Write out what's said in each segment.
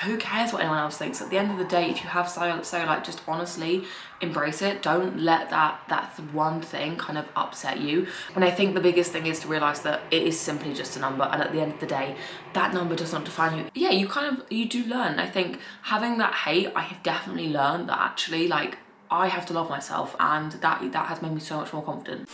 who cares what anyone else thinks? At the end of the day, if you have cellulite, just honestly embrace it. Don't let that one thing kind of upset you. And I think the biggest thing is to realize that it is simply just a number, and at the end of the day, that number does not define you. Yeah, you do learn. I think having that hate, I have definitely learned that actually, like, I have to love myself, and that has made me so much more confident.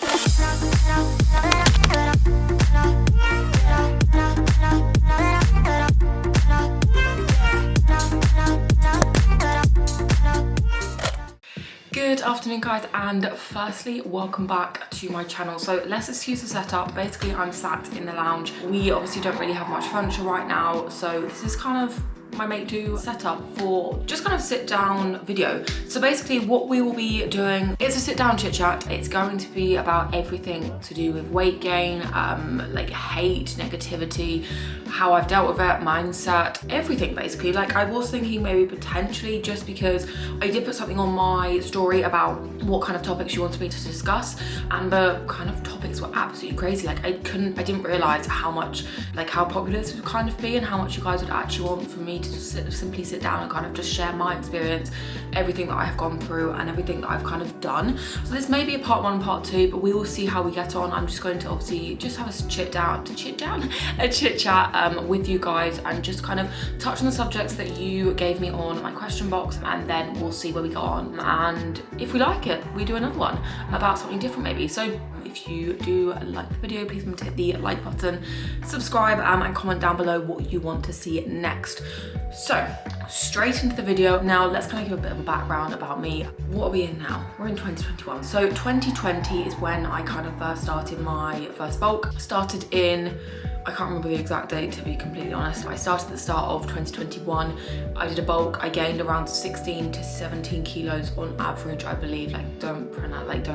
Good afternoon, guys, and firstly, welcome back to my channel. So let's excuse the setup. Basically, I'm sat in the lounge. We obviously don't really have much furniture right now, so this is kind of my mate do setup for just kind of sit down video. So basically what we will be doing is a sit down chit chat. It's going to be about everything to do with weight gain, like hate, negativity, how I've dealt with it, mindset, everything basically. Like, I was thinking maybe potentially, just because I did put something on my story about what kind of topics you wanted me to discuss, and the kind of topics were absolutely crazy. Like, I didn't realize how much, like, how popular this would kind of be, and how much you guys would actually want for me to just simply sit down and kind of just share my experience, everything that I have gone through and everything that I've kind of done. So this may be a part 1 and part 2, but we will see how we get on. I'm just going to obviously just have a chit chat with you guys, and just kind of touch on the subjects that you gave me on my question box, and then we'll see where we go on. And if we like it, we do another one about something different maybe. So if you do like the video, please remember to hit the like button, subscribe, and comment down below what you want to see next. So straight into the video. Now let's kind of give a bit of a background about me. What are we in now? We're in 2021. So 2020 is when I kind of first started my first bulk. Started in, I can't remember the exact date, to be completely honest. I started at the start of 2021. I did a bulk. I gained around 16 to 17 kilos on average, I believe. Like, don't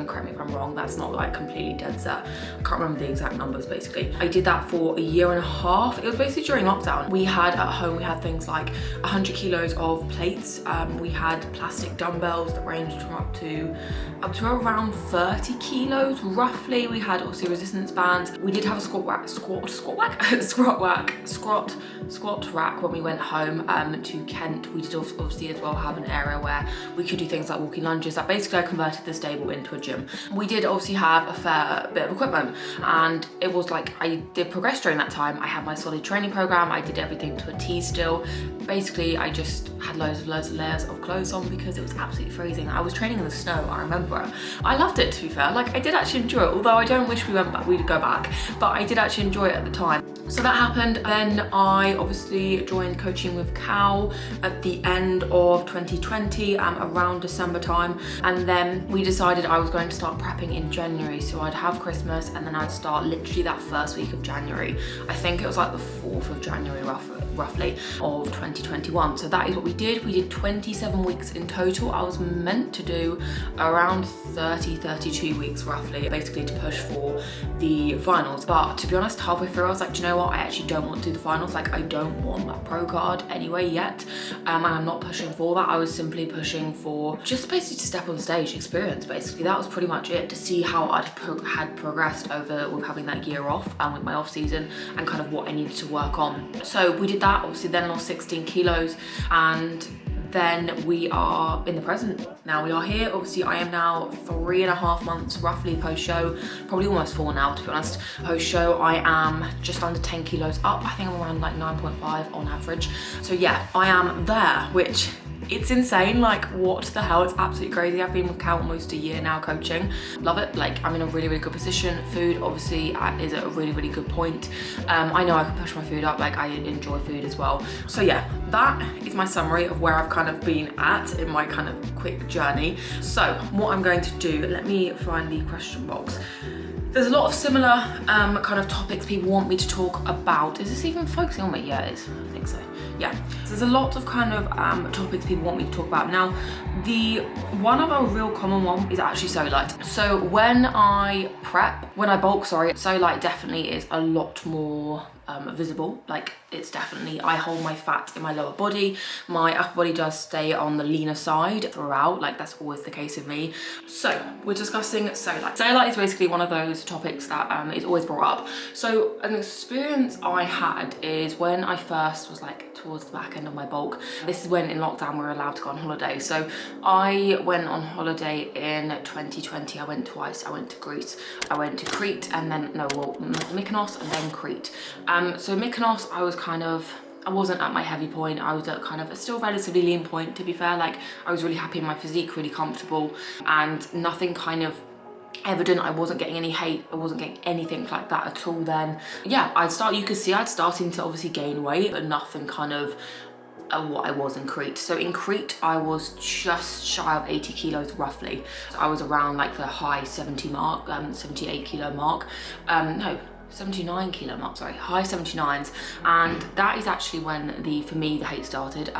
correct me if I'm wrong. That's not like completely dead set. I can't remember the exact numbers basically. I did that for a year and a half. It was basically during lockdown. We had at home, we had things like 100 kilos of plates. We had plastic dumbbells that ranged from up to around 30 kilos roughly. We had also resistance bands. We did have a squat rack when we went home to Kent. We did obviously as well have an area where we could do things like walking lunges. That basically I converted the stable into a gym. We did obviously have a fair bit of equipment, and it was like I did progress during that time. I had my solid training program. I did everything to a T still. Basically, I just had loads of layers of clothes on because it was absolutely freezing. I was training in the snow, I remember. I loved it, to be fair. Like, I did actually enjoy it, although I don't wish we'd go back, but I did actually enjoy it at the time. So that happened. Then I obviously joined coaching with Cal at the end of 2020, around December time. And then we decided I was going to start prepping in January. So I'd have Christmas, and then I'd start literally that first week of January. I think it was like the 4th of January roughly of 2021. So that is what we did. We did 27 weeks in total. I was meant to do around 32 weeks roughly, basically to push for the finals. But to be honest, halfway through I was like, do you know what? I actually don't want to do the finals. Like, I don't want that pro card anyway yet. And I'm not pushing for that. I was simply pushing for just basically to step on stage, experience basically. That was pretty much it, to see how I had progressed over with having that year off and with my off season, and kind of what I needed to work on. So we did that. Obviously then lost 16 kilos, and then we are in the present. Now we are here. Obviously I am now 3.5 months roughly post show, probably almost 4 now to be honest. Post show I am just under 10 kilos up. I think I'm around like 9.5 on average. So yeah, I am there, which it's insane. Like, what the hell? It's absolutely crazy. I've been with Cal almost a year now coaching. Love it. Like, I'm in a really, really good position. Food obviously is at a really, really good point. I know I can push my food up. Like, I enjoy food as well. So yeah, that is my summary of where I've kind of been at in my kind of quick journey. So what I'm going to do, let me find the question box. There's a lot of similar kind of topics people want me to talk about. Is this even focusing on me? Yeah, it is. I think so. Yeah. So there's a lot of kind of topics people want me to talk about. Now, one of a real common one is actually cellulite. So when I bulk, cellulite definitely is a lot more visible. Like, it's definitely, I hold my fat in my lower body. My upper body does stay on the leaner side throughout. Like, that's always the case with me. So we're discussing cellulite. Cellulite is basically one of those topics that is always brought up. So an experience I had is when I first was like towards the back end of my bulk. This is when in lockdown we were allowed to go on holiday. So I went on holiday in 2020. I went twice. I went to Greece. I went to Crete and then, Mykonos and then Crete. So Mykonos, I wasn't at my heavy point. I was at kind of a still relatively lean point, to be fair. Like, I was really happy in my physique, really comfortable, and nothing kind of evident. I wasn't getting any hate. I wasn't getting anything like that at all then. Yeah, you could see I'd starting to obviously gain weight, but nothing kind of what I was in Crete. So in Crete, I was just shy of 80 kilos roughly. So I was around like the high 70 mark, 78 kilo mark. 79 kilo mark, sorry, high 79s. And that is actually when for me, the hate started.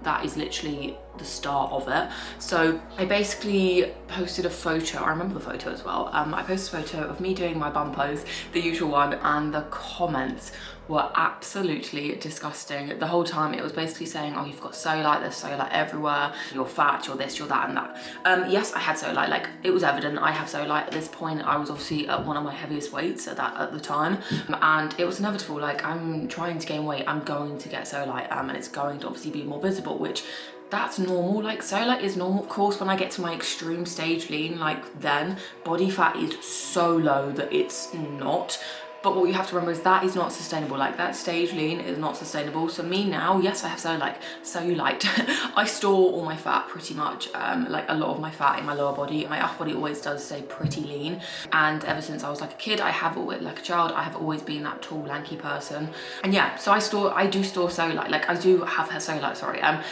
That is literally the start of it. So I basically posted a photo. I remember the photo as well. I posted a photo of me doing my bum pose, the usual one, and the comments were absolutely disgusting. The whole time it was basically saying, oh, you've got cellulite, there's cellulite everywhere, you're fat, you're this, you're that, and that. Yes, I had cellulite. Like, it was evident I have cellulite. At this point, I was obviously at one of my heaviest weights at the time, and it was inevitable. Like, I'm trying to gain weight, I'm going to get cellulite, and it's going to obviously be more visible, which that's normal. Like, cellulite is normal. Of course, when I get to my extreme stage lean, like, then body fat is so low that it's not. But what you have to remember is that is not sustainable. Like, that stage lean is not sustainable. So me now, yes, I have cellulite. I store all my fat pretty much, like a lot of my fat in my lower body. My upper body always does stay pretty lean. And ever since I was like a kid, like a child, I have always been that tall, lanky person. And yeah, so I do store cellulite. Like, I do have cellulite, sorry. And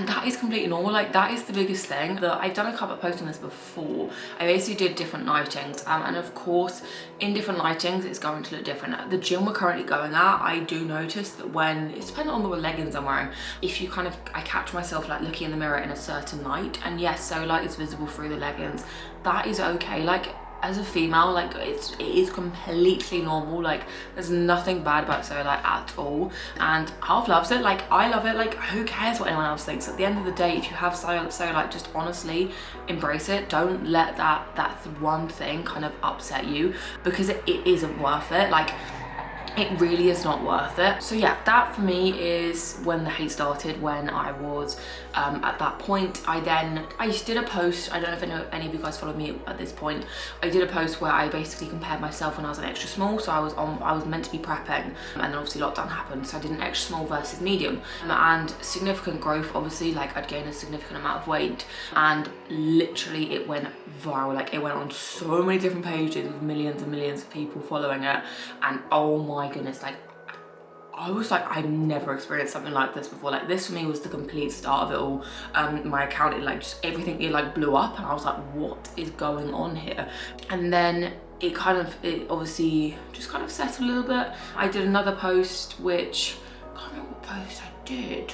that is completely normal. Like, that is the biggest thing. That I've done a couple of posts on this before. I basically did different lightings. And of course, in different lightings, it's going to look different. At the gym we're currently going at, I do notice that when, it's dependent on the leggings I'm wearing, if you I catch myself like looking in the mirror in a certain light, and yes, cellulite is visible through the leggings, that is okay. Like, as a female, like, it is completely normal. Like, there's nothing bad about cellulite at all, and half loves it. Like, I love it. Like, who cares what anyone else thinks? At the end of the day, if you have cellulite, just honestly embrace it. Don't let that one thing kind of upset you, because it isn't worth it. Like, it really is not worth it. So yeah, that for me is when the hate started, when I was at that point. I did a post, I don't know if any of you guys follow me at this point. I did a post where I basically compared myself when I was an extra small. So I was meant to be prepping, and then obviously lockdown happened. So I did an extra small versus medium, and significant growth, obviously. Like, I'd gained a significant amount of weight, and literally it went viral. Like, it went on so many different pages with millions and millions of people following it, and oh my goodness, like, I was like, I'd never experienced something like this before. Like, this for me was the complete start of it all. My account, it like just everything, it like blew up, and I was like, what is going on here? And then it obviously just kind of settled a little bit. I did another post, which I can't remember what post I did.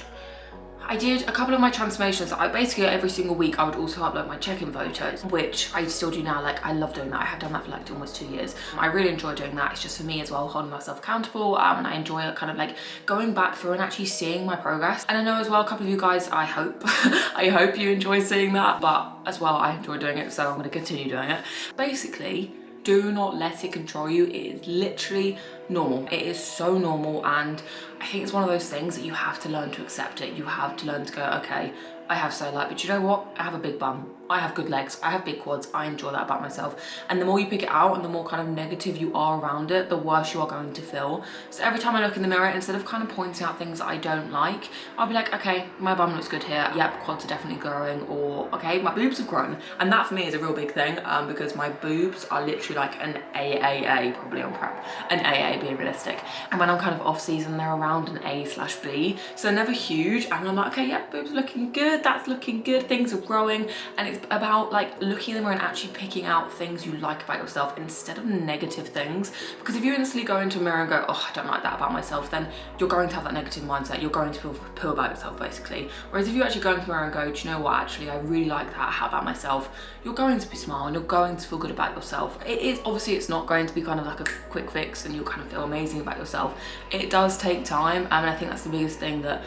I did a couple of my transformations. I basically every single week I would also upload my check-in photos, which I still do now. Like, I love doing that. I have done that for like almost 2 years. I really enjoy doing that. It's just for me as well, holding myself accountable, and I enjoy it, kind of like going back through and actually seeing my progress. And I know as well, a couple of you guys, I hope I hope you enjoy seeing that, but as well, I enjoy doing it, so I'm going to continue doing it. Basically, do not let it control you. It is literally normal. It is so normal, and I think it's one of those things that you have to learn to accept it. You have to learn to go, okay, I have cellulite, but you know what? I have a big bum. I have good legs. I have big quads. I enjoy that about myself. And the more you pick it out and the more kind of negative you are around it, the worse you are going to feel. So every time I look in the mirror, instead of kind of pointing out things that I don't like, I'll be like, okay, my bum looks good here. Yep, quads are definitely growing. Or, okay, my boobs have grown. And that for me is a real big thing, because my boobs are literally like an AAA, probably on prep. An AA being realistic. And when I'm kind of off season, they're around around an A/B, so they're never huge, and I'm like, okay, yeah, boobs looking good, that's looking good, things are growing. And it's about like looking at them and actually picking out things you like about yourself instead of negative things. Because if you instantly go into a mirror and go, oh, I don't like that about myself, then you're going to have that negative mindset, you're going to feel poo about yourself basically. Whereas if you actually go into the mirror and go, do you know what, actually I really like that about myself, you're going to be smile and you're going to feel good about yourself. It is, obviously it's not going to be kind of like a quick fix and you'll kind of feel amazing about yourself. It does take time, and I think that's the biggest thing, that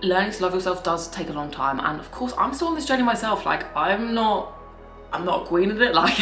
learning to love yourself does take a long time. And of course I'm still on this journey myself, like I'm not a queen at it, like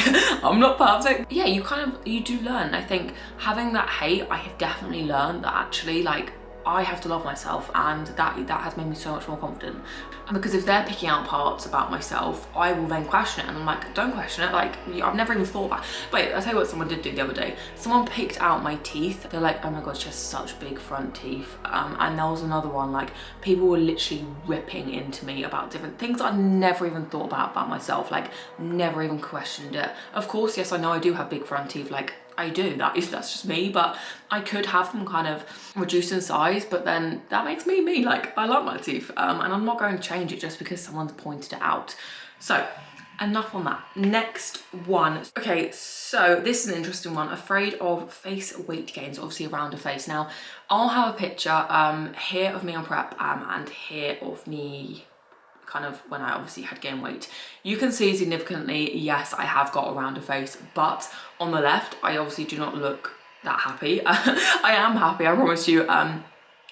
I'm not perfect. Yeah, you do learn. I think having that hate, I have definitely learned that actually like I have to love myself, and that has made me so much more confident. Because if they're picking out parts about myself, I will then question it, and I'm like, don't question it, like I've never even thought about it. But I'll tell you what someone did do the other day. Someone picked out my teeth. They're like, oh my god, she has such big front teeth. And there was another one, like people were literally ripping into me about different things I never even thought about myself, like never even questioned it. Of course, yes, I know I do have big front teeth, like I do, that's just me, but I could have them kind of reduced in size, but then that makes me, like I like my teeth, and I'm not going to change it just because someone's pointed it out. So enough on that. Next one. Okay, so this is an interesting one. Afraid of face weight gains, obviously around a face. Now I'll have a picture here of me on prep and here of me kind of when I obviously had gained weight. You can see significantly, yes, I have got a rounder face, but on the left, I obviously do not look that happy. I am happy, I promise you.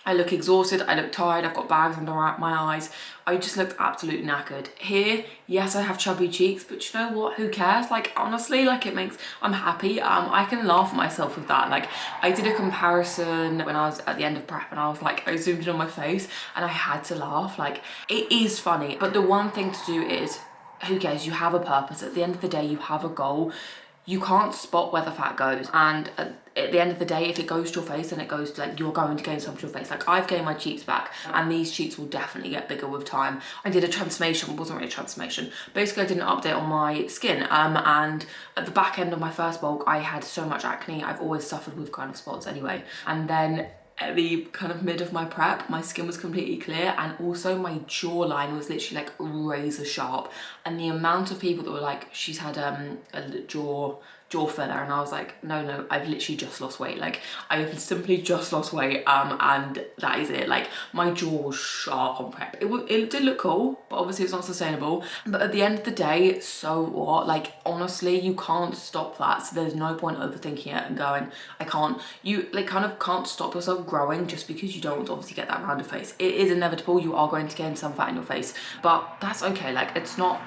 I look exhausted, I look tired, I've got bags under my eyes. I just look absolutely knackered. Here, yes, I have chubby cheeks, but you know what, who cares? Like honestly, like I'm happy. I can laugh at myself with that. Like I did a comparison when I was at the end of prep, and I was like, I zoomed in on my face and I had to laugh. Like it is funny, but the one thing to do is, who cares? You have a purpose. At the end of the day, you have a goal. You can't spot where the fat goes, and at the end of the day, if it goes to your face, then it goes to, like, you're going to gain some to your face. Like I've gained my cheeks back, and these cheeks will definitely get bigger with time. I did a transformation, it wasn't really a transformation. Basically, I did an update on my skin, and at the back end of my first bulk, I had so much acne. I've always suffered with kind of spots anyway, and then at the kind of mid of my prep, my skin was completely clear, and also my jawline was literally like razor sharp. And the amount of people that were like, she's had a jaw filler, and I was like, no, I've literally just lost weight. Like I have simply just lost weight, and that is it. Like my jaw was sharp on prep. It did look cool, but obviously it's not sustainable. But at the end of the day, so what? Like honestly, you can't stop that. So there's no point overthinking it and going, I can't. You like kind of can't stop yourself growing just because you don't obviously get that rounder face. It is inevitable. You are going to gain some fat in your face, but that's okay. Like it's not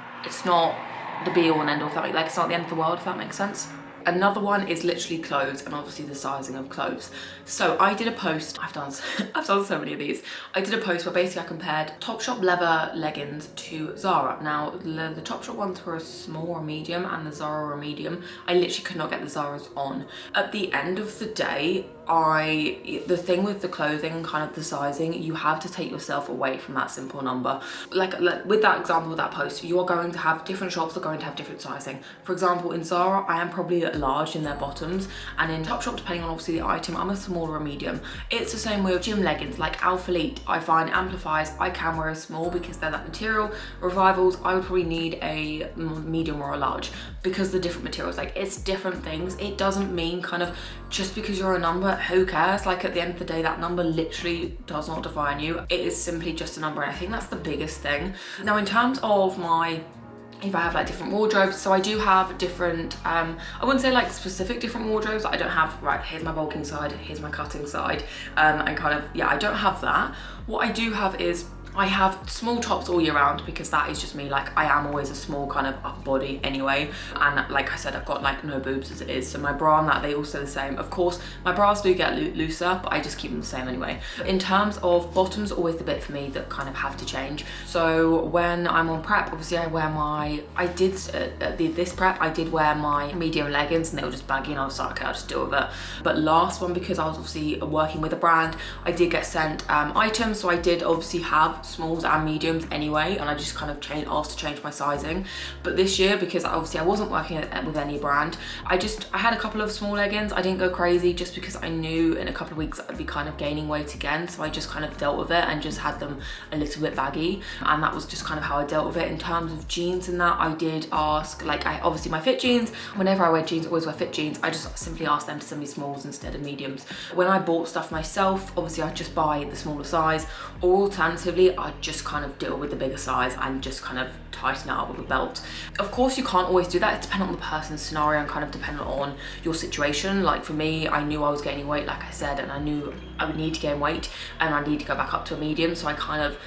the be all and end all, if that makes, like it's not the end of the world, if that makes sense. Another one is literally clothes, and obviously the sizing of clothes. So I did a post, I've done so many of these. I did a post where basically I compared Topshop leather leggings to Zara. Now the Topshop ones were a small or medium, and the Zara were a medium. I literally could not get the Zaras on. At the end of the day, the thing with the clothing, kind of the sizing, you have to take yourself away from that simple number. Like with that example with that post, you are going to have different shops are going to have different sizing. For example, in Zara, I am probably at large in their bottoms, and in Topshop, depending on obviously the item, I'm a small or a medium. It's the same with gym leggings, like Alpha Elite. I find amplifiers I can wear a small because they're that material. Revivals, I would probably need a medium or a large because the different materials, like it's different things. It doesn't mean kind of just because you're a number, who cares? Like at the end of the day, that number literally does not define you. It is simply just a number, and I think that's the biggest thing. Now in terms of if I have like different wardrobes, so I do have different, I wouldn't say like specific different wardrobes. I don't have, right, here's my bulking side, here's my cutting side, and kind of, yeah, I don't have that. What I do have is I have small tops all year round because that is just me. Like I am always a small kind of upper body anyway, and like I said, I've got like no boobs as it is, so my bra and that, they also the same. Of course my bras do get looser, but I just keep them the same anyway. In terms of bottoms, always the bit for me that kind of have to change. So when I'm on prep, obviously I wear this prep I did wear my medium leggings, and they were just baggy, and I was like, okay, I'll just deal with it. But last one, because I was obviously working with a brand, I did get sent items, so I did obviously have have smalls and mediums anyway, and I just kind of asked to change my sizing. But this year, because obviously I wasn't working with any brand, I had a couple of small leggings. I didn't go crazy just because I knew in a couple of weeks I'd be kind of gaining weight again, so I just kind of dealt with it and just had them a little bit baggy, and that was just kind of how I dealt with it. In terms of jeans and that, I did ask, like, obviously my fit jeans, whenever I wear jeans, I always wear fit jeans, I just simply asked them to send me smalls instead of mediums. When I bought stuff myself, obviously I'd just buy the smaller size, or alternatively I'd just kind of deal with the bigger size and just kind of tighten it up with a belt. Of course you can't always do that, it's dependent on the person's scenario and kind of dependent on your situation. Like for me, I knew I was gaining weight, like I said, and I knew I would need to gain weight and I need to go back up to a medium, so I kind of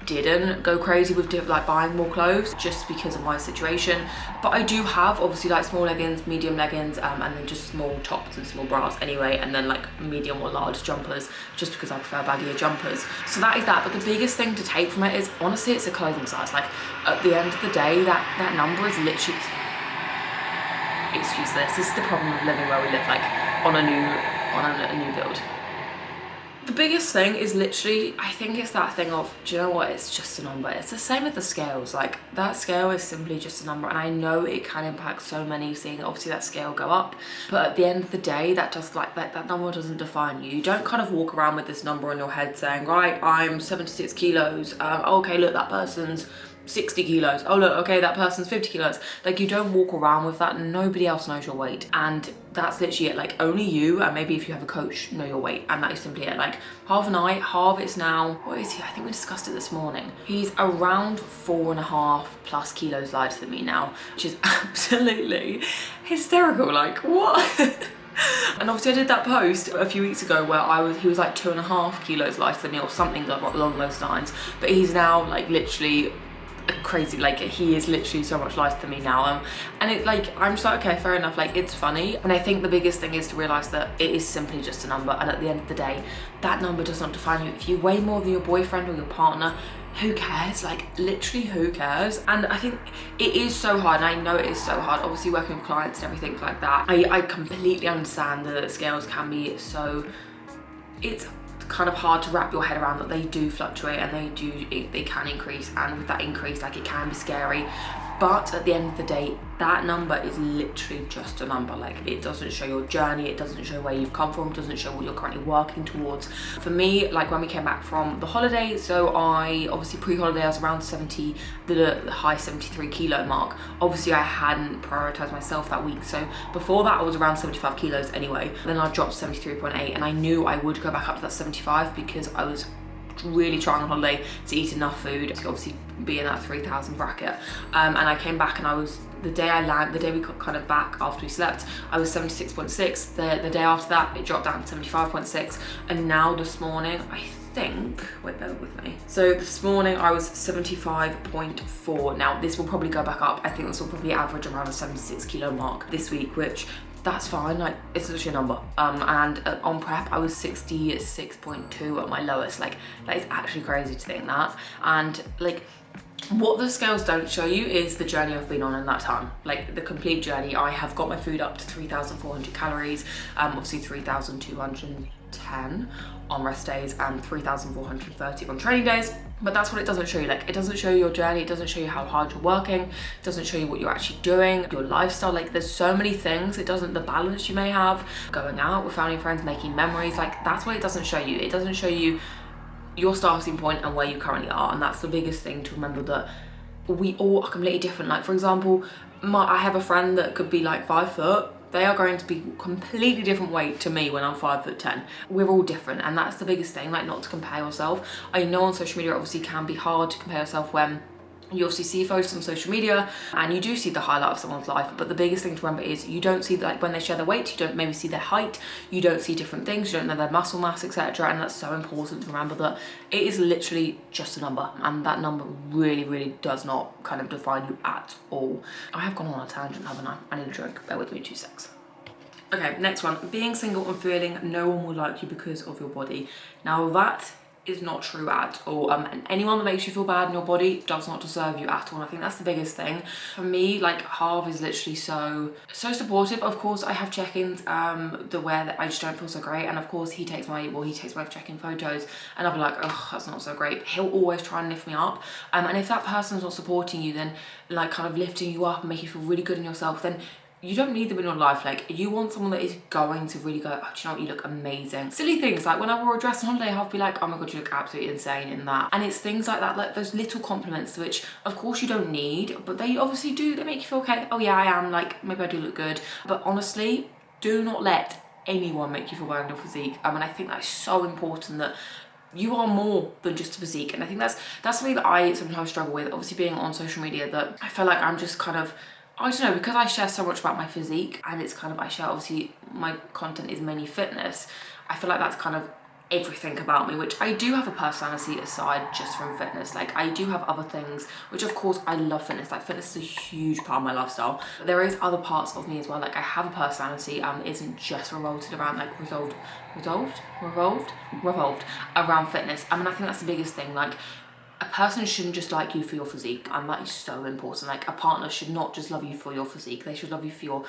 didn't go crazy with like buying more clothes just because of my situation. But I do have obviously like small leggings, medium leggings, and then just small tops and small bras anyway, and then like medium or large jumpers just because I prefer baggier jumpers. So that is that. But the biggest thing to take from it is honestly it's a clothing size. Like at the end of the day, that number is literally, excuse this is the problem of living where we live, like on a new build. The biggest thing is literally, I think it's that thing of, do you know what, it's just a number. It's the same with the scales, like that scale is simply just a number, and I know it can impact so many seeing obviously that scale go up, but at the end of the day, that number doesn't define you. You don't kind of walk around with this number on your head saying, right, I'm 76 kilos, okay, look, that person's 60 kilos, oh look, okay, that person's 50 kilos. Like you don't walk around with that, nobody else knows your weight, and that's literally it. Like only you, and maybe if you have a coach, know your weight, and that is simply it. Like Harv and I, Harv is now, what is he? I think we discussed it this morning. He's around 4.5+ kilos lighter than me now, which is absolutely hysterical. Like what? And obviously I did that post a few weeks ago where he was like 2.5 kilos lighter than me or something along those lines, but he's now like literally crazy, like he is literally so much lighter than me now, and it like I'm just like, okay, fair enough, like it's funny. And I think the biggest thing is to realize that it is simply just a number, and at the end of the day that number does not define you. If you weigh more than your boyfriend or your partner, who cares? Like literally who cares? And I think it is so hard, and I know it is so hard obviously working with clients and everything like that. I completely understand that scales can be so, it's kind of hard to wrap your head around that they do fluctuate and they can increase, and with that increase like it can be scary. But at the end of the day, that number is literally just a number. Like it doesn't show your journey, it doesn't show where you've come from, it doesn't show what you're currently working towards. For me, like when we came back from the holiday, so I obviously pre-holiday I was around the high 73 kilo mark. Obviously I hadn't prioritized myself that week, so before that I was around 75 kilos anyway. Then I dropped to 73.8, and I knew I would go back up to that 75 because I was really trying on holiday to eat enough food to obviously be in that 3,000 bracket, and I came back and I was, the day we got kind of back after we slept, I was 76.6. The day after that it dropped down to 75.6, and now this morning I think, wait, bear with me, so this morning I was 75.4. now this will probably go back up. I think this will probably average around the 76 kilo mark this week, which that's fine, like it's literally a number. And on prep I was 66.2 at my lowest. Like that is actually crazy to think that. And like what the scales don't show you is the journey I've been on in that time, like the complete journey. I have got my food up to 3,400 calories, obviously 3,210 on rest days and 3,430 on training days. But that's what it doesn't show you. Like it doesn't show you your journey, it doesn't show you how hard you're working, it doesn't show you what you're actually doing, your lifestyle. Like there's so many things. It doesn't, the balance you may have, going out with family and friends, making memories, like that's what it doesn't show you. It doesn't show you your starting point and where you currently are. And that's the biggest thing to remember, that we all are completely different. Like for example, I have a friend that could be like 5 foot, they are going to be completely different weight to me when I'm 5'10". We're all different, and that's the biggest thing, like not to compare yourself. I know on social media obviously can be hard to compare yourself when you obviously see photos on social media and you do see the highlight of someone's life, but the biggest thing to remember is you don't see, like when they share their weight, you don't maybe see their height, you don't see different things, you don't know their muscle mass, etc. And that's so important to remember, that it is literally just a number, and that number really does not kind of define you at all. I have gone on a tangent, haven't I? I need a drink, bear with me 2 secs. Okay, next one, being single and feeling no one will like you because of your body. Now that is not true at all. And anyone that makes you feel bad in your body does not deserve you at all. And I think that's the biggest thing. For me, like, Harv is literally so supportive. Of course, I have check-ins where that I just don't feel so great. And of course, he takes my check-in photos, and I'll be like, oh, that's not so great. He'll always try and lift me up. And if that person's not supporting you, then like kind of lifting you up and making you feel really good in yourself, then you don't need them in your life. Like, you want someone that is going to really go, oh, do you know what, you look amazing. Silly things, like when I wore a dress on holiday, I'll be like, oh my god, you look absolutely insane in that. And it's things like that, like those little compliments, which of course you don't need, but they obviously do. They make you feel okay. Oh yeah, I am, like, maybe I do look good. But honestly, do not let anyone make you feel bad in your physique. And I think that's so important, that you are more than just a physique. And I think that's something that I sometimes struggle with, obviously being on social media, that I feel like I'm just kind of, I don't know, because I share so much about my physique, and it's kind of, I share, obviously my content is mainly fitness, I feel like that's kind of everything about me, which I do have a personality aside just from fitness. Like, I do have other things, which of course I love fitness, like fitness is a huge part of my lifestyle, but there is other parts of me as well. Like, I have a personality, it isn't just revolved around, like, revolved around fitness. I think that's the biggest thing. Like, a person shouldn't just like you for your physique, and that is so important. Like, a partner should not just love you for your physique, they should love you for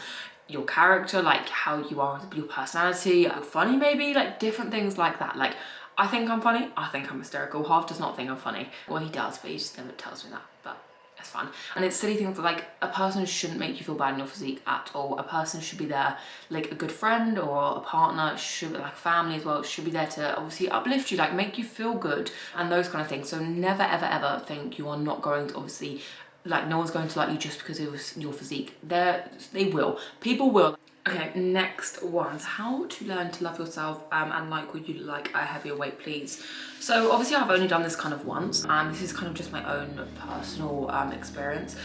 your character, like how you are, your personality, you're funny maybe, like different things like that. Like, I think I'm funny, I think I'm hysterical. Harv does not think I'm funny. Well, he does, but he just never tells me that, but it's fun. And it's silly things that, like, a person shouldn't make you feel bad in your physique at all. A person should be there, like a good friend or a partner, should, like family as well, should be there to obviously uplift you, like make you feel good and those kind of things. So never ever ever think you are not going to, obviously, like, no one's going to like you just because it was your physique. They will. People will. Okay, next one. How to learn to love yourself and like, would you like a heavier weight, please? So obviously I've only done this kind of once, and this is kind of just my own personal experience.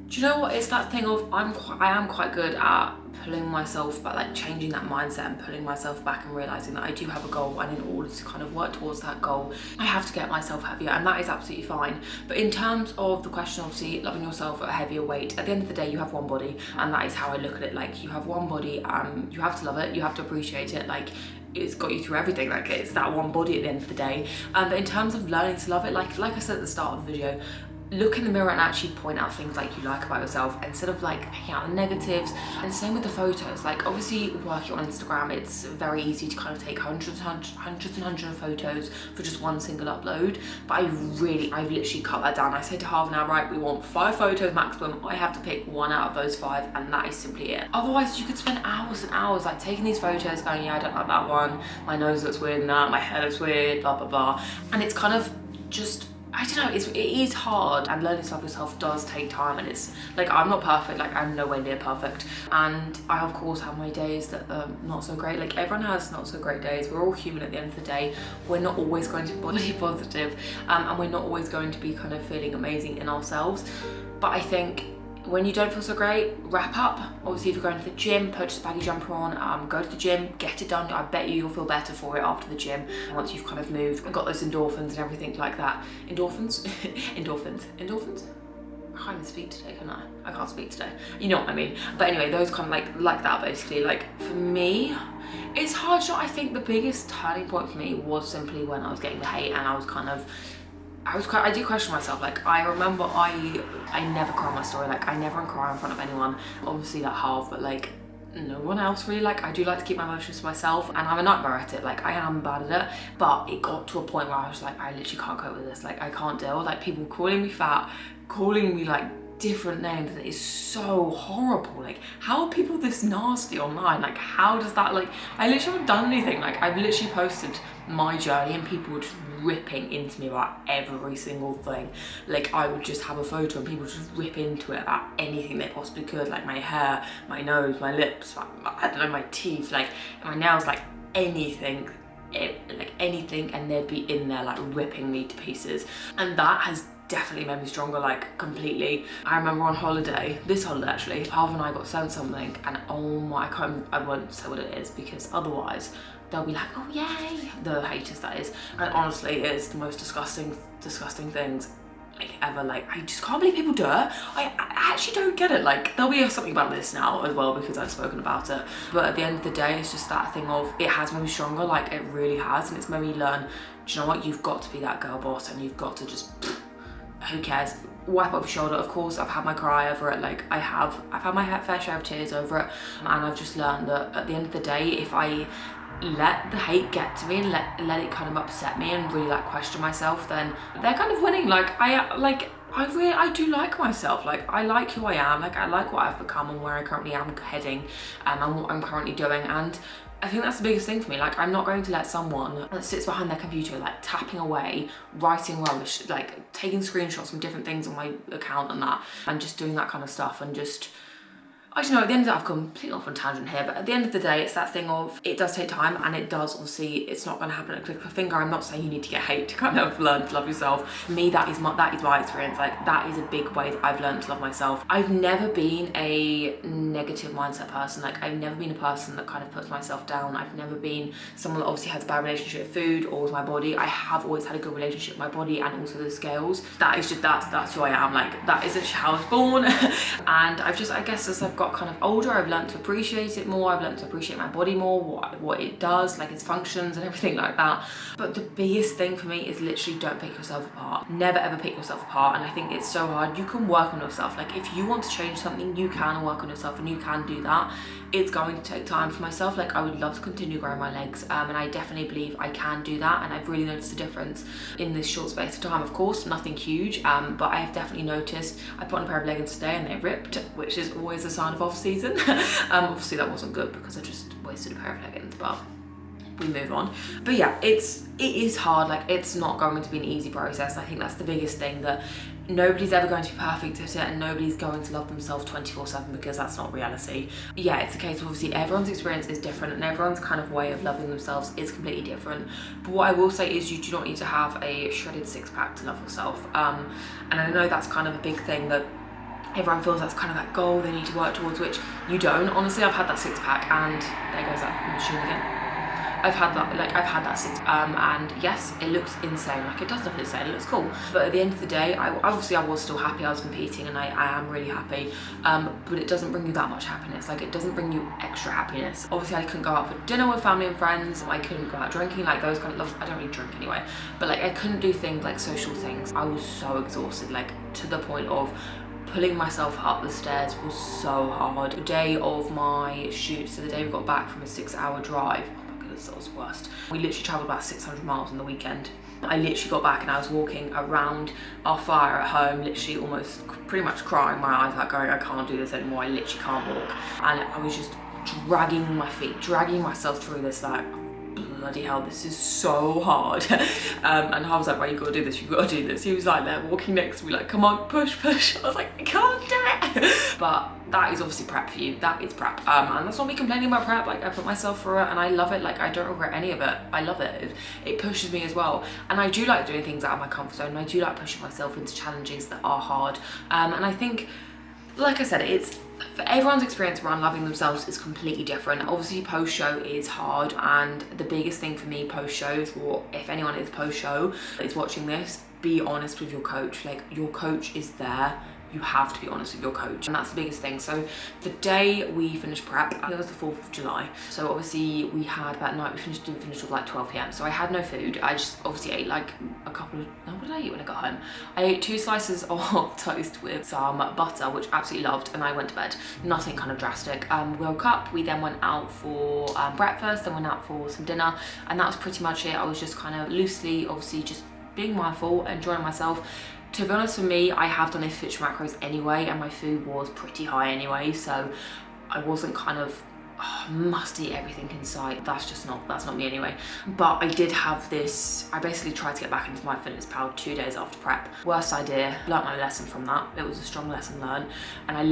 Do you know what? It's that thing of, I am quite good at pulling myself back, like changing that mindset and pulling myself back and realizing that I do have a goal, and in order to kind of work towards that goal, I have to get myself heavier, and that is absolutely fine. But in terms of the question, obviously loving yourself at a heavier weight, at the end of the day, you have one body, and that is how I look at it. Like, you have one body, you have to love it, you have to appreciate it. Like, it's got you through everything. Like, it's that one body at the end of the day. But in terms of learning to love it, like I said at the start of the video, look in the mirror and actually point out things like you like about yourself, instead of like picking out the negatives. And same with the photos. Like, obviously working on Instagram, it's very easy to kind of take hundreds of photos for just one single upload. But I've literally cut that down. I said to Harv now, right, we want 5 photos maximum. I have to pick 1 out of those 5, and that is simply it. Otherwise you could spend hours and hours like taking these photos going, yeah, I don't like that one, my nose looks weird in that, my hair looks weird, blah blah blah. And it's kind of just, I don't know, it is hard, and learning to love yourself does take time. And it's like, I'm not perfect, like I'm nowhere near perfect, and I of course have my days that are not so great. Like, everyone has not so great days. We're all human at the end of the day. We're not always going to be body positive, and we're not always going to be kind of feeling amazing in ourselves. But I think when you don't feel so great, wrap up. Obviously, if you're going to the gym, purchase a baggy jumper on, go to the gym, get it done. I bet you'll feel better for it after the gym, once you've kind of moved and got those endorphins and everything like that. Endorphins? Endorphins? I can't even speak today, can I? I can't speak today. You know what I mean. But anyway, those kind of like that basically. Like, for me, it's hard. I think the biggest turning point for me was simply when I was getting the hate, and I do question myself. Like, I remember I never cry on my story. Like, I never cry in front of anyone. Obviously that half, but like no one else really. Like, I do like to keep my emotions to myself, and I'm a nightmare at it. Like, I am bad at it. But it got to a point where I was like, I literally can't cope with this. Like, I can't deal. Like, people calling me fat, calling me like different names, and it's so horrible. Like, how are people this nasty online? Like, how does that, like, I literally haven't done anything. Like, I've literally posted my journey, and people were just ripping into me about every single thing. Like, I would just have a photo and people would just rip into it about anything they possibly could, like my hair, my nose, my lips, I don't know, my teeth, like my nails, like anything, and they'd be in there like ripping me to pieces. And that has definitely made me stronger, like completely. I remember on holiday, this holiday actually, Harv and I got sent something, and oh my, I won't say what it is, because otherwise they'll be like, oh yay, the haters that is. And honestly, it's the most disgusting things. Like, ever. Like, I just can't believe people do it. I actually don't get it. Like, there'll be something about this now as well because I've spoken about it. But at the end of the day, it's just that thing of, it has made me stronger. Like, it really has. And it's made me learn, do you know what? You've got to be that girl boss, and you've got to just, who cares? Wipe off your shoulder. Of course, I've had my cry over it. Like, I've had my fair share of tears over it. And I've just learned that at the end of the day, if I let the hate get to me and let it kind of upset me and really like question myself, then they're kind of winning. Like, I do like myself. Like, I like who I am. Like, I like what I've become and where I currently am heading, and what I'm currently doing. And I think that's the biggest thing for me. Like, I'm not going to let someone that sits behind their computer, like tapping away, writing rubbish, like taking screenshots from different things on my account and that, and just doing that kind of stuff, and just, I don't know, at the end of the day, I've completely off on a tangent here, but at the end of the day, it's that thing of, it does take time, and it does, obviously, it's not going to happen at a click of a finger. I'm not saying you need to get hate to kind of learn to love yourself. For me, that is my experience. Like, that is a big way that I've learned to love myself. I've never been a negative mindset person. Like, I've never been a person that kind of puts myself down. I've never been someone that obviously has a bad relationship with food or with my body. I have always had a good relationship with my body and also the scales. That is just, that's who I am. Like, that is actually how I was born. And I've just, I guess as I've got kind of older, I've learned to appreciate it more. I've learned to appreciate my body more, what it does, like its functions and everything like that. But the biggest thing for me is literally, don't pick yourself apart. Never ever pick yourself apart. And I think it's so hard. You can work on yourself. Like, if you want to change something, you can work on yourself, and you can do that. It's going to take time. For myself, like, I would love to continue growing my legs, and I definitely believe I can do that. And I've really noticed a difference in this short space of time. Of course, nothing huge, but I have definitely noticed. I put on a pair of leggings today and they ripped, which is always a sign of off season. Obviously that wasn't good because I just wasted a pair of leggings, but we move on. But yeah, it is hard. Like, it's not going to be an easy process. I think that's the biggest thing, that nobody's ever going to be perfect at it, and nobody's going to love themselves 24/7, because that's not reality. Yeah, it's a case of, obviously, everyone's experience is different, and everyone's kind of way of loving themselves is completely different. But what I will say is, you do not need to have a shredded six-pack to love yourself. And I know that's kind of a big thing that everyone feels that's kind of that goal they need to work towards, which you don't. Honestly, I've had that six-pack, and there goes that machine again. I've had that six, and yes, it looks insane. Like, it does look insane, it looks cool. But at the end of the day, I was still happy. I was competing, and I am really happy. But it doesn't bring you that much happiness. Like, it doesn't bring you extra happiness. Obviously, I couldn't go out for dinner with family and friends. I couldn't go out drinking, like those kind of love. I don't really drink anyway. But like, I couldn't do things like social things. I was so exhausted, like to the point of pulling myself up the stairs was so hard. The day of my shoot, so the day we got back from a 6-hour drive, that was worst. We literally travelled about 600 miles on the weekend. I literally got back and I was walking around our fire at home, literally almost pretty much crying my eyes out, going, I can't do this anymore, I literally can't walk. And I was just dragging my feet, dragging myself through this, like, bloody hell, this is so hard. And I was like, right, you gotta do this, you gotta do this. He was like there walking next to me, like, come on, push. I was like, I can't do it. But that is obviously prep for you. That is prep. And that's not me complaining about prep. Like, I put myself through it and I love it. Like, I don't regret any of it. I love it. It pushes me as well. And I do like doing things out of my comfort zone. And I do like pushing myself into challenges that are hard. And I think, like I said, it's, for everyone's experience around loving themselves is completely different. Obviously, post-show is hard, and the biggest thing for me post-show is, or if anyone is post-show that is watching this, be honest with your coach. Like, your coach is there. You have to be honest with your coach, and that's the biggest thing. So the day we finished prep, I think it was the 4th of July. So obviously we had that night, didn't finish till like 12 p.m. So I had no food. I just obviously ate like a couple of, what did I eat when I got home? I ate 2 slices of toast with some butter, which I absolutely loved, and I went to bed. Nothing kind of drastic. We woke up, we then went out for breakfast, then went out for some dinner, and that was pretty much it. I was just kind of loosely, obviously just being mindful, enjoying myself. To be honest, for me, I have done a switch for macros anyway, and my food was pretty high anyway, so I wasn't kind of must eat everything in sight. That's not me anyway. But I did have this, I basically tried to get back into MyFitnessPal 2 days after prep. Worst idea, learnt my lesson from that. It was a strong lesson learned, and I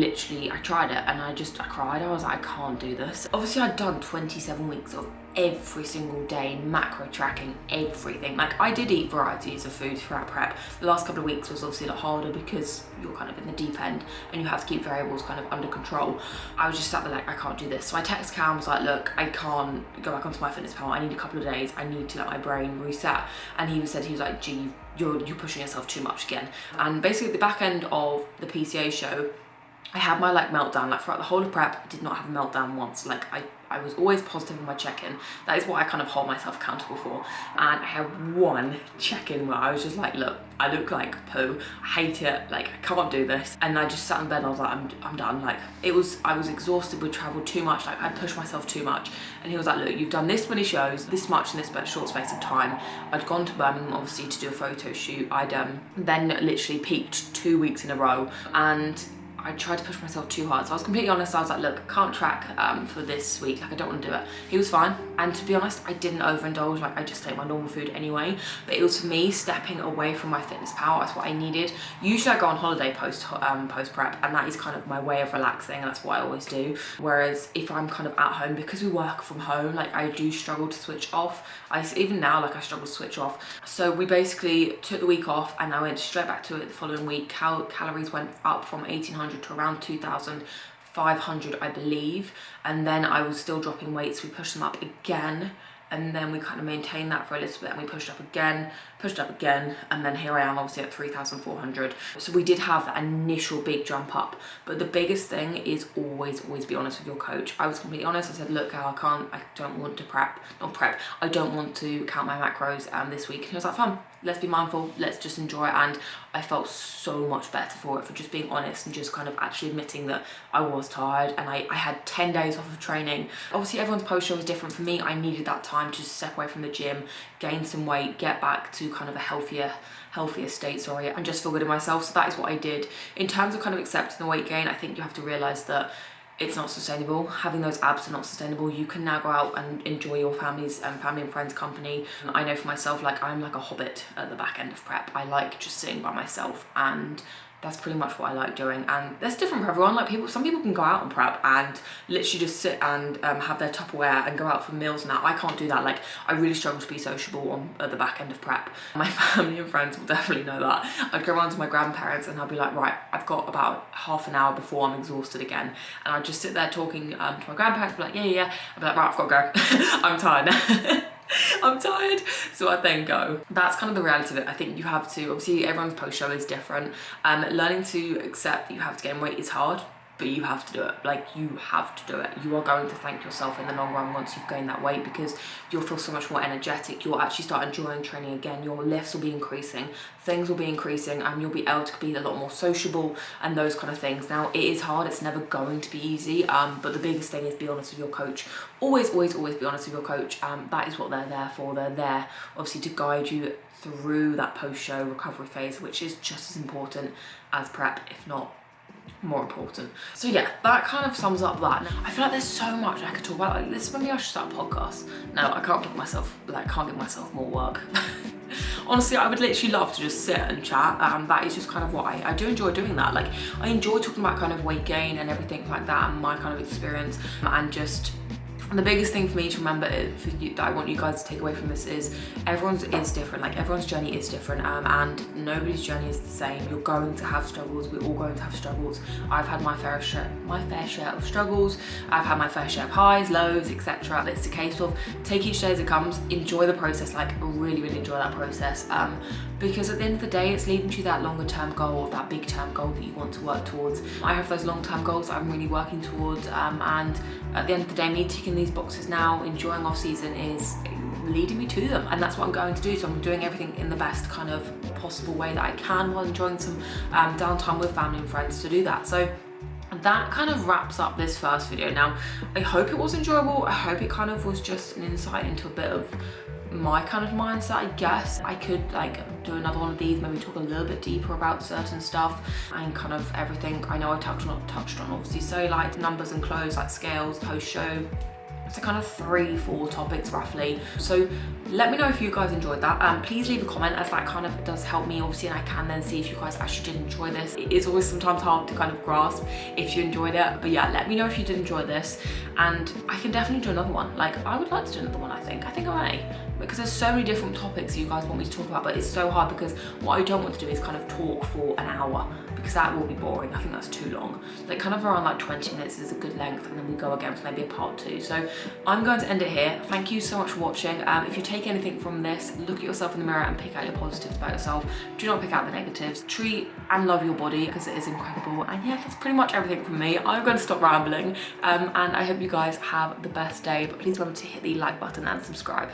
tried it and I cried. I was like, I can't do this. Obviously, I'd done 27 weeks of every single day, macro tracking everything. Like, I did eat varieties of food throughout prep. The last couple of weeks was obviously a lot harder because you're kind of in the deep end and you have to keep variables kind of under control. I was just sat there like, I can't do this. So I texted Cam, was like, look, I can't go back onto MyFitnessPal. I need a couple of days. I need to let my brain reset. And he was like, gee, you're pushing yourself too much again. And basically at the back end of the PCA show, I had my like meltdown. Like throughout the whole of prep, I did not have a meltdown once. Like I was always positive in my check-in. That is what I kind of hold myself accountable for. And I had one check-in where I was just like, look, I look like poo. I hate it. Like, I can't do this. And I just sat in bed and I was like, I'm done. Like, I was exhausted. We traveled too much. Like, I pushed myself too much. And he was like, look, you've done this many shows, this much in this short space of time. I'd gone to Birmingham, obviously, to do a photo shoot. I'd then literally peaked 2 weeks in a row. And I tried to push myself too hard. So I was completely honest. I was like, look, I can't track for this week. Like, I don't want to do it. He was fine. And to be honest, I didn't overindulge. Like, I just ate my normal food anyway. But it was for me stepping away from MyFitnessPal. That's what I needed. Usually I go on holiday post prep, and that is kind of my way of relaxing, and that's what I always do. Whereas if I'm kind of at home, because we work from home, like, I do struggle to switch off. Even now, like, I struggle to switch off. So we basically took the week off, and I went straight back to it the following week. Calories went up from 1800 to around 2,500, I believe. And then I was still dropping weights. We pushed them up again. And then we kind of maintained that for a little bit, and we pushed up again, and then here I am obviously at 3,400. So we did have that initial big jump up, but the biggest thing is always be honest with your coach. I was completely honest. I said, look, Al, I don't want to I don't want to count my macros this week. And he was like, fine, let's be mindful, let's just enjoy it. And I felt so much better for it, for just being honest and just kind of actually admitting that I was tired. And I had 10 days off of training. Obviously everyone's post show was different. For me, I needed that time to step away from the gym, gain some weight, get back to kind of a healthier state, and just feel good in myself. So that is what I did. In terms of kind of accepting the weight gain, I think you have to realize that it's not sustainable. Having those abs are not sustainable. You can now go out and enjoy your family and friends' company. I know for myself, like, I'm like a hobbit at the back end of prep. I like just sitting by myself, and that's pretty much what I like doing. And that's different for everyone. Like, some people can go out on prep and literally just sit and have their Tupperware and go out for meals. Now I can't do that. Like, I really struggle to be sociable at the back end of prep. My family and friends will definitely know that. I'd go around to my grandparents and I'll be like, right, I've got about half an hour before I'm exhausted again, and I'd just sit there talking to my grandparents, be like, yeah. I'd be like, right, I've got to go. I'm tired now. I'm tired. So I then go. That's kind of the reality of it. I think you have to, obviously everyone's post show is different. Learning to accept that you have to gain weight is hard, but you have to do it. Like, you have to do it. You are going to thank yourself in the long run once you've gained that weight, because you'll feel so much more energetic. You'll actually start enjoying training again. Your lifts will be increasing, things will be increasing, and you'll be able to be a lot more sociable and those kind of things. Now, it is hard. It's never going to be easy, but the biggest thing is be honest with your coach. Always be honest with your coach. That is what they're there for. They're there, obviously, to guide you through that post-show recovery phase, which is just as important as prep, if not more important. So yeah, that kind of sums up that. Now, I feel like there's so much I could talk about. Like, this, maybe I should start a podcast. No, I can't give myself more work. Honestly, I would literally love to just sit and chat. That is just kind of what I do enjoy doing that. Like, I enjoy talking about kind of weight gain and everything like that, and my kind of experience, and just the biggest thing for me to remember that I want you guys to take away from this is everyone's is different. Like, everyone's journey is different, and nobody's journey is the same. You're going to have struggles. We're all going to have struggles. I've had my fair share of struggles. I've had my fair share of highs, lows, etc. But it's a case of take each day as it comes. Enjoy the process. Like, really enjoy that process. Because at the end of the day, it's leading to that longer term goal, that big term goal that you want to work towards. I have those long term goals I'm really working towards, and at the end of the day, me ticking these boxes now, enjoying off season, is leading me to them, and that's what I'm going to do. So I'm doing everything in the best kind of possible way that I can, while enjoying some downtime with family and friends to do that. So that kind of wraps up this first video. Now, I hope it was enjoyable. I hope it kind of was just an insight into a bit of my kind of mindset, I guess. I could like do another one of these, maybe talk a little bit deeper about certain stuff and kind of everything. I know I touched on obviously cellulite, numbers and clothes, like scales, post show, So kind of 3-4 topics roughly. So let me know if you guys enjoyed that. Please leave a comment, as that kind of does help me obviously, and I can then see if you guys actually did enjoy this. It is always sometimes hard to kind of grasp if you enjoyed it, but yeah, let me know if you did enjoy this, and I can definitely do another one. Like, I would like to do another one. I think I may, because there's so many different topics you guys want me to talk about, but it's so hard because what I don't want to do is kind of talk for an hour, because that will be boring. I think that's too long. Like, kind of around like 20 minutes is a good length, and then we go again for maybe a part 2. So I'm going to end it here. Thank you so much for watching. If you take anything from this, look at yourself in the mirror and pick out your positives about yourself. Do not pick out the negatives. Treat and love your body, because it is incredible. And yeah, that's pretty much everything from me. I'm going to stop rambling, and I hope you guys have the best day, but please remember to hit the like button and subscribe.